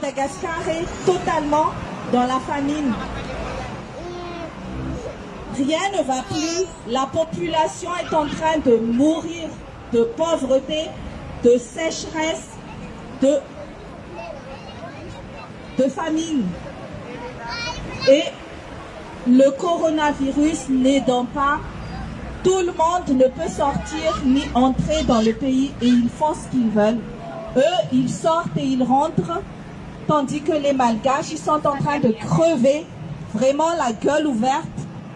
Madagascar est totalement dans la famine. Rien ne va plus. La population est en train de mourir de pauvreté, de sécheresse, de famine. Et le coronavirus n'aidant pas, tout le monde ne peut sortir ni entrer dans le pays et ils font ce qu'ils veulent. Eux, ils sortent et ils rentrent, tandis que les Malgaches, ils sont en train de crever, vraiment la gueule ouverte,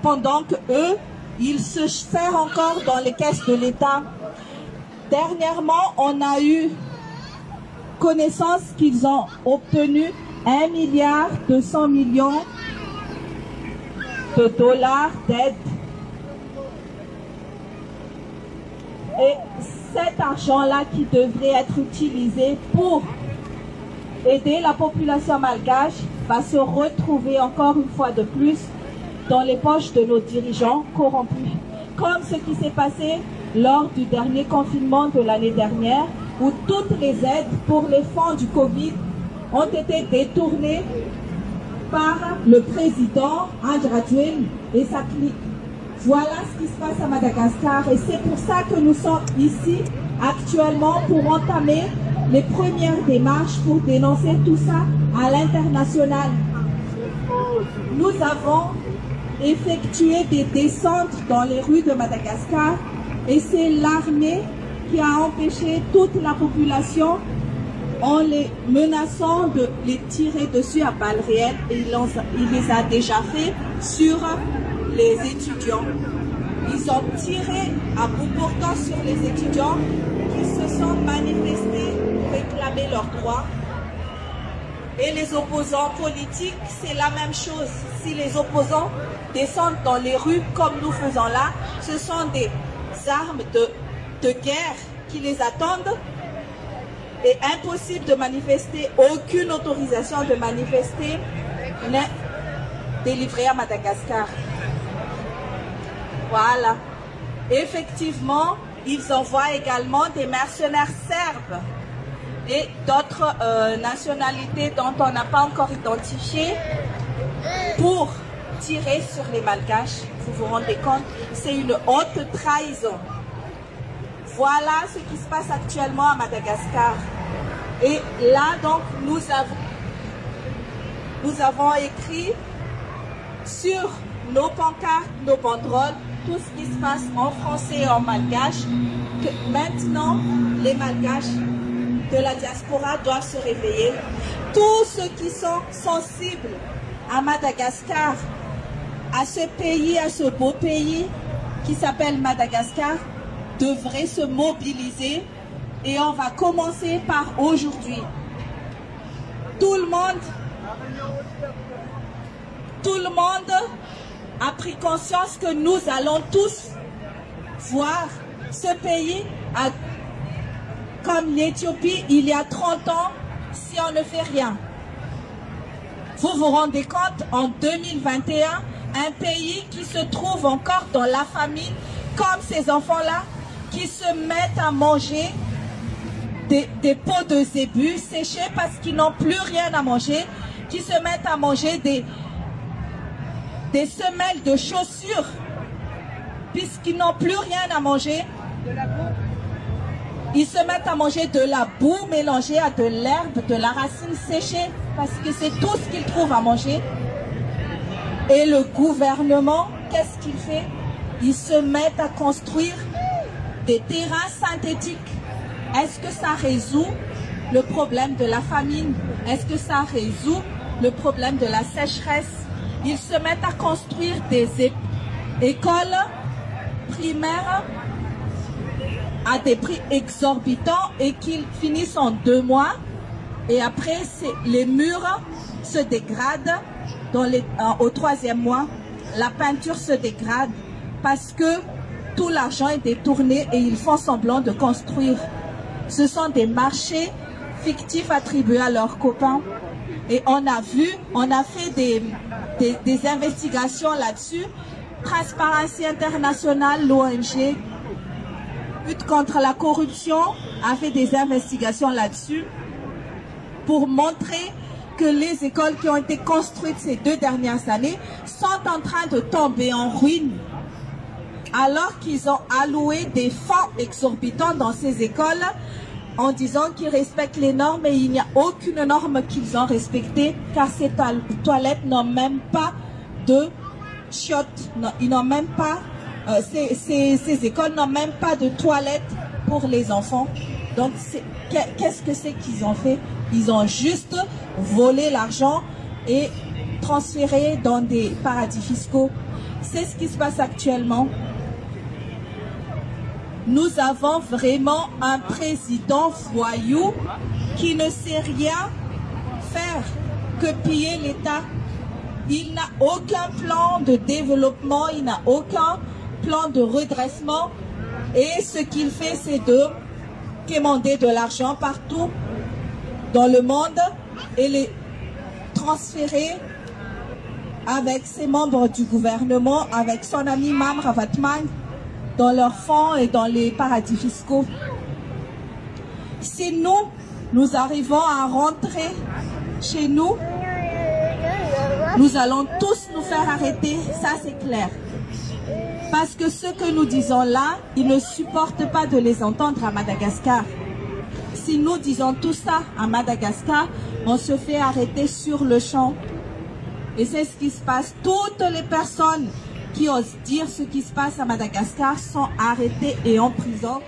pendant que eux, ils se serrent encore dans les caisses de l'État. Dernièrement, on a eu connaissance qu'ils ont obtenu 1,2 milliard de dollars d'aide. Et cet argent-là qui devrait être utilisé pour aider la population malgache va se retrouver encore une fois de plus dans les poches de nos dirigeants corrompus. Comme ce qui s'est passé lors du dernier confinement de l'année dernière, où toutes les aides pour les fonds du Covid ont été détournées par le président Andradouane et sa clique. Voilà ce qui se passe à Madagascar et c'est pour ça que nous sommes ici actuellement pour entamer les premières démarches pour dénoncer tout ça à l'international. Nous avons effectué des descentes dans les rues de Madagascar et c'est l'armée qui a empêché toute la population en les menaçant de les tirer dessus à balles réelles et il les a déjà fait sur les étudiants. Ils ont tiré à bout portant sur les étudiants qui se sont manifestés pour réclamer leurs droits. Et les opposants politiques, c'est la même chose. Si les opposants descendent dans les rues comme nous faisons là, ce sont des armes de guerre qui les attendent. Et impossible de manifester, aucune autorisation de manifester n'est délivrée à Madagascar. Voilà. Effectivement, ils envoient également des mercenaires serbes et d'autres nationalités dont on n'a pas encore identifié pour tirer sur les Malgaches. Vous vous rendez compte? C'est une haute trahison. Voilà ce qui se passe actuellement à Madagascar. Et là, donc, nous avons écrit sur nos pancartes, nos banderoles, tout ce qui se passe en français et en malgache, que maintenant, les Malgaches de la diaspora doivent se réveiller. Tous ceux qui sont sensibles à Madagascar, à ce pays, à ce beau pays qui s'appelle Madagascar, devraient se mobiliser et on va commencer par aujourd'hui. Tout le monde a pris conscience que nous allons tous voir ce pays comme l'Éthiopie il y a 30 ans si on ne fait rien. Vous vous rendez compte, en 2021, un pays qui se trouve encore dans la famine, comme ces enfants-là, qui se mettent à manger des pots de zébu séchés parce qu'ils n'ont plus rien à manger, qui se mettent à manger des semelles de chaussures puisqu'ils n'ont plus rien à manger. Ils se mettent à manger de la boue mélangée à de l'herbe, de la racine séchée parce que c'est tout ce qu'ils trouvent à manger. Et le gouvernement, qu'est-ce qu'il fait? Ils se mettent à construire des terrains synthétiques. Est-ce que ça résout le problème de la famine? Est-ce que ça résout le problème de la sécheresse? Ils se mettent à construire des écoles primaires à des prix exorbitants et qu'ils finissent en 2 mois. Et après, les murs se dégradent au 3e mois. La peinture se dégrade parce que tout l'argent est détourné et ils font semblant de construire. Ce sont des marchés fictifs attribués à leurs copains. Et on a fait des investigations là-dessus. Transparency International, l'ONG, lutte contre la corruption, a fait des investigations là-dessus pour montrer que les écoles qui ont été construites ces 2 dernières années sont en train de tomber en ruine, alors qu'ils ont alloué des fonds exorbitants dans ces écoles en disant qu'ils respectent les normes, et il n'y a aucune norme qu'ils ont respectée, car ces toilettes n'ont même pas de chiottes, ils n'ont même pas, ces écoles n'ont même pas de toilettes pour les enfants. Donc qu'est-ce que c'est qu'ils ont fait? Ils ont juste volé l'argent et transféré dans des paradis fiscaux. C'est ce qui se passe actuellement. Nous avons vraiment un président voyou qui ne sait rien faire que piller l'État. Il n'a aucun plan de développement, il n'a aucun plan de redressement. Et ce qu'il fait, c'est de quémander de l'argent partout dans le monde et les transférer avec ses membres du gouvernement, avec son ami Mamra Vatman, dans leurs fonds et dans les paradis fiscaux. Si nous arrivons à rentrer chez nous, nous allons tous nous faire arrêter, ça c'est clair. Parce que ce que nous disons là, ils ne supportent pas de les entendre à Madagascar. Si nous disons tout ça à Madagascar, on se fait arrêter sur le champ. Et c'est ce qui se passe. Toutes les personnes qui osent dire ce qui se passe à Madagascar sont arrêtées et en prison.